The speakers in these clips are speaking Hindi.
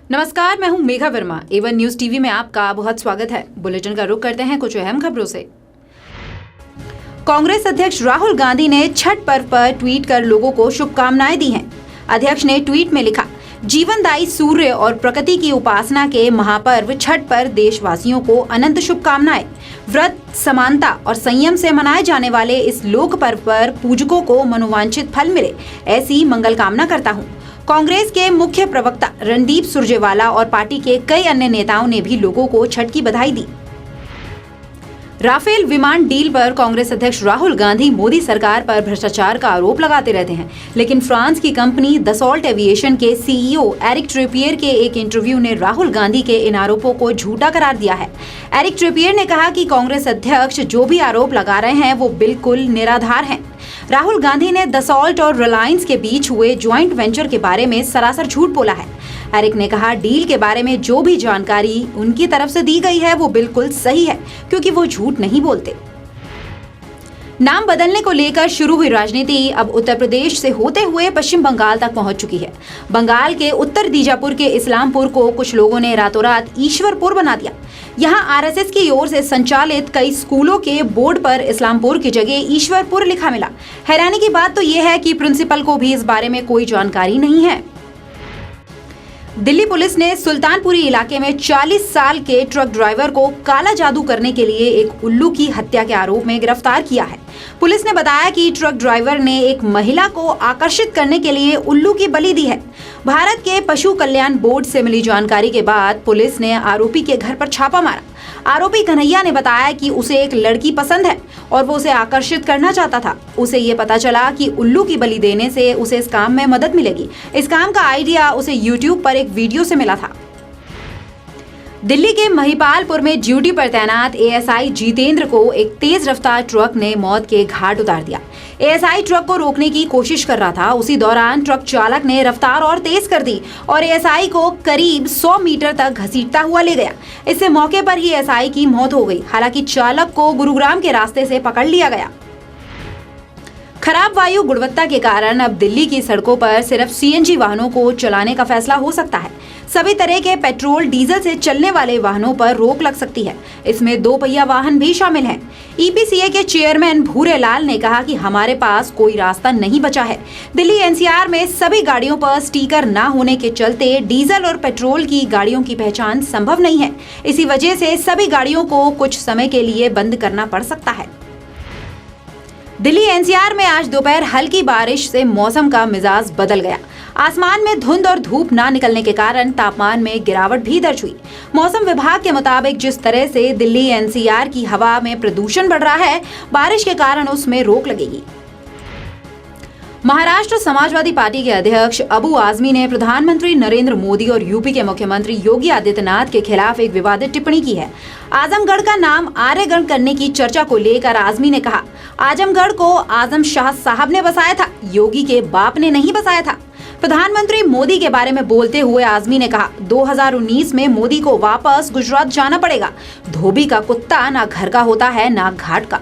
नमस्कार, मैं हूं मेघा वर्मा। एवन न्यूज टीवी में आपका बहुत स्वागत है। बुलेटिन का रुख करते हैं कुछ अहम खबरों से। कांग्रेस अध्यक्ष राहुल गांधी ने छठ पर्व पर ट्वीट कर लोगों को शुभकामनाएं दी हैं। अध्यक्ष ने ट्वीट में लिखा, जीवनदायी सूर्य और प्रकृति की उपासना के महापर्व छठ पर देशवासियों को अनंत शुभकामनाएं। व्रत, समानता और संयम से मनाए जाने वाले इस लोक पर्व पर पूजकों को मनोवांछित फल मिले, ऐसी मंगल कामना करता हूं। कांग्रेस के मुख्य प्रवक्ता रणदीप सुरजेवाला और पार्टी के कई अन्य नेताओं ने भी लोगों को छठ की बधाई दी। राफेल विमान डील पर कांग्रेस अध्यक्ष राहुल गांधी मोदी सरकार पर भ्रष्टाचार का आरोप लगाते रहते हैं, लेकिन फ्रांस की कंपनी दसॉल्ट एविएशन के सीईओ एरिक ट्रिपियर के एक इंटरव्यू ने राहुल गांधी के इन आरोपों को झूठा करार दिया है। एरिक ट्रिपियर ने कहा कि कांग्रेस अध्यक्ष जो भी आरोप लगा रहे हैं वो बिल्कुल निराधार हैं। राहुल गांधी ने दसॉल्ट और रिलायंस के बीच हुए ज्वाइंट वेंचर के बारे में सरासर झूठ बोला है। एरिक ने कहा, डील के बारे में जो भी जानकारी उनकी तरफ से दी गई है वो बिल्कुल सही है, क्योंकि वो झूठ नहीं बोलते। नाम बदलने को लेकर शुरू हुई राजनीति अब उत्तर प्रदेश से होते हुए पश्चिम बंगाल तक पहुंच चुकी है। बंगाल के उत्तर दीजापुर के इस्लामपुर को कुछ लोगों ने रातों रात ईश्वरपुर बना दिया। यहां आरएसएस की ओर से संचालित कई स्कूलों के बोर्ड पर इस्लामपुर की जगह ईश्वरपुर लिखा मिला। हैरानी की बात तो यह है कि प्रिंसिपल को भी इस बारे में कोई जानकारी नहीं है। दिल्ली पुलिस ने सुल्तानपुरी इलाके में 40 साल के ट्रक ड्राइवर को काला जादू करने के लिए एक उल्लू की हत्या के आरोप में गिरफ्तार किया है। पुलिस ने बताया कि ट्रक ड्राइवर ने एक महिला को आकर्षित करने के लिए उल्लू की बलि दी है। भारत के पशु कल्याण बोर्ड से मिली जानकारी के बाद पुलिस ने आरोपी के घर पर छापा मारा। आरोपी कन्हैया ने बताया कि उसे एक लड़की पसंद है और वो उसे आकर्षित करना चाहता था। उसे ये पता चला कि उल्लू की बलि देने से उसे इस काम में मदद मिलेगी। इस काम का आइडिया उसे यूट्यूब पर एक वीडियो से मिला था। दिल्ली के महिपालपुर में ड्यूटी पर तैनात एएसआई जितेंद्र को एक तेज रफ्तार ट्रक ने मौत के घाट उतार दिया। एएसआई ट्रक को रोकने की कोशिश कर रहा था। उसी दौरान ट्रक चालक ने रफ्तार और तेज कर दी और एएसआई को करीब 100 मीटर तक घसीटता हुआ ले गया। इससे मौके पर ही एएसआई की मौत हो गई। हालांकि चालक को गुरुग्राम के रास्ते से पकड़ लिया गया। खराब वायु गुणवत्ता के कारण अब दिल्ली की सड़कों पर सिर्फ सीएनजी वाहनों को चलाने का फैसला हो सकता है। सभी तरह के पेट्रोल, डीजल से चलने वाले वाहनों पर रोक लग सकती है। इसमें 2 पहिया वाहन भी शामिल हैं। ईपीसीए के चेयरमैन भूरे लाल ने कहा कि हमारे पास कोई रास्ता नहीं बचा है। दिल्ली एनसीआर में सभी गाड़ियों पर स्टिकर न होने के चलते डीजल और पेट्रोल की गाड़ियों की पहचान संभव नहीं है। इसी वजह से सभी गाड़ियों को कुछ समय के लिए बंद करना पड़ सकता है। दिल्ली एनसीआर में आज दोपहर हल्की बारिश से मौसम का मिजाज बदल गया। आसमान में धुंध और धूप ना निकलने के कारण तापमान में गिरावट भी दर्ज हुई। मौसम विभाग के मुताबिक जिस तरह से दिल्ली एनसीआर की हवा में प्रदूषण बढ़ रहा है, बारिश के कारण उसमें रोक लगेगी। महाराष्ट्र समाजवादी पार्टी के अध्यक्ष अबू आजमी ने प्रधानमंत्री नरेंद्र मोदी और यूपी के मुख्यमंत्री योगी आदित्यनाथ के खिलाफ एक विवादित टिप्पणी की है। आजमगढ़ का नाम आर्यगढ़ करने की चर्चा को लेकर आजमी ने कहा, आजमगढ़ को आजम शाह साहब ने बसाया था, योगी के बाप ने नहीं बसाया था। प्रधानमंत्री मोदी के बारे में बोलते हुए आजमी ने कहा, 2019 में मोदी को वापस गुजरात जाना पड़ेगा। धोबी का कुत्ता ना घर का होता है ना घाट का।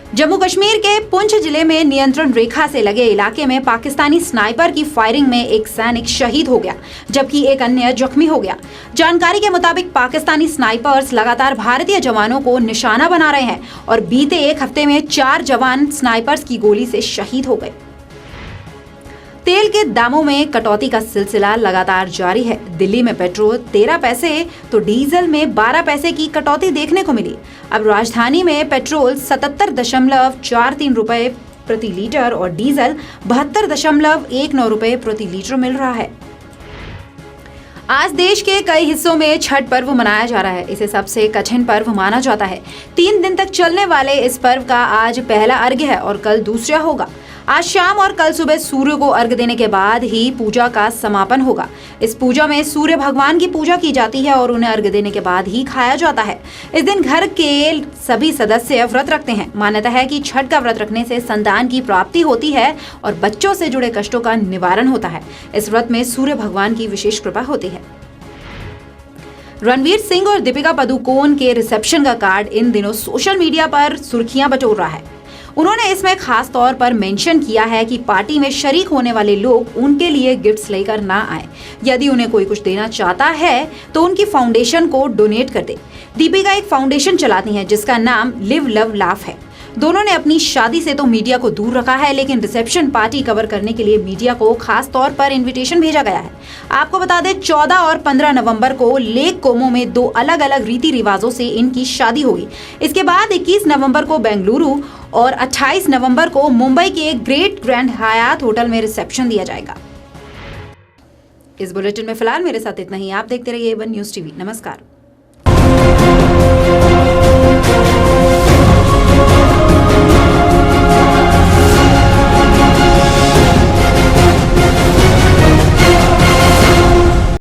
जम्मू कश्मीर के पुंछ जिले में नियंत्रण रेखा से लगे इलाके में पाकिस्तानी स्नाइपर की फायरिंग में एक सैनिक शहीद हो गया, जबकि एक अन्य जख्मी हो गया। जानकारी के मुताबिक पाकिस्तानी स्नाइपर्स लगातार भारतीय जवानों को निशाना बना रहे हैं और बीते एक हफ्ते में 4 जवान स्नाइपर्स की गोली से शहीद हो गए। तेल के दामों में कटौती का सिलसिला लगातार जारी है। दिल्ली में पेट्रोल 13 पैसे तो डीजल में 12 पैसे की कटौती देखने को मिली। अब राजधानी में पेट्रोल 77.43 रुपए प्रति लीटर और डीजल 72.19 रुपए प्रति लीटर मिल रहा है। आज देश के कई हिस्सों में छठ पर्व मनाया जा रहा है। इसे सबसे कठिन पर्व माना जाता है। 3 दिन तक चलने वाले इस पर्व का आज पहला अर्घ्य है और कल दूसरा होगा। आज शाम और कल सुबह सूर्य को अर्घ्य देने के बाद ही पूजा का समापन होगा। इस पूजा में सूर्य भगवान की पूजा की जाती है और उन्हें अर्घ्य देने के बाद ही खाया जाता है। इस दिन घर के सभी सदस्य व्रत रखते हैं। मान्यता है कि छठ का व्रत रखने से संतान की प्राप्ति होती है और बच्चों से जुड़े कष्टों का निवारण होता है। इस व्रत में सूर्य भगवान की विशेष कृपा होती है। रणवीर सिंह और दीपिका पादुकोण के रिसेप्शन का कार्ड इन दिनों सोशल मीडिया पर सुर्खियां बटोर रहा है। उन्होंने इसमें खास तौर पर मेंशन किया है कि पार्टी में शरीक होने वाले लोग उनके लिए गिफ्ट्स लेकर ना आए। यदि उन्हें कोई कुछ देना चाहता है तो उनकी फाउंडेशन को डोनेट कर दे। दीपिका एक फाउंडेशन चलाती हैं जिसका नाम लिव लव लाफ है। दोनों ने अपनी शादी से तो मीडिया को दूर रखा है, लेकिन रिसेप्शन पार्टी कवर करने के लिए मीडिया को खास तौर पर इनविटेशन भेजा गया है। आपको बता दें 14 और 15 नवंबर को लेक कोमो में 2 अलग अलग रीति रिवाजों से इनकी शादी होगी। इसके बाद 21 नवंबर को बेंगलुरु और 28 नवंबर को मुंबई के ग्रेट ग्रैंड हयात होटल में रिसेप्शन दिया जाएगा। इस बुलेटिन में फिलहाल मेरे साथ इतना ही। आप देखते रहिए A1 न्यूज़ टीवी। नमस्कार।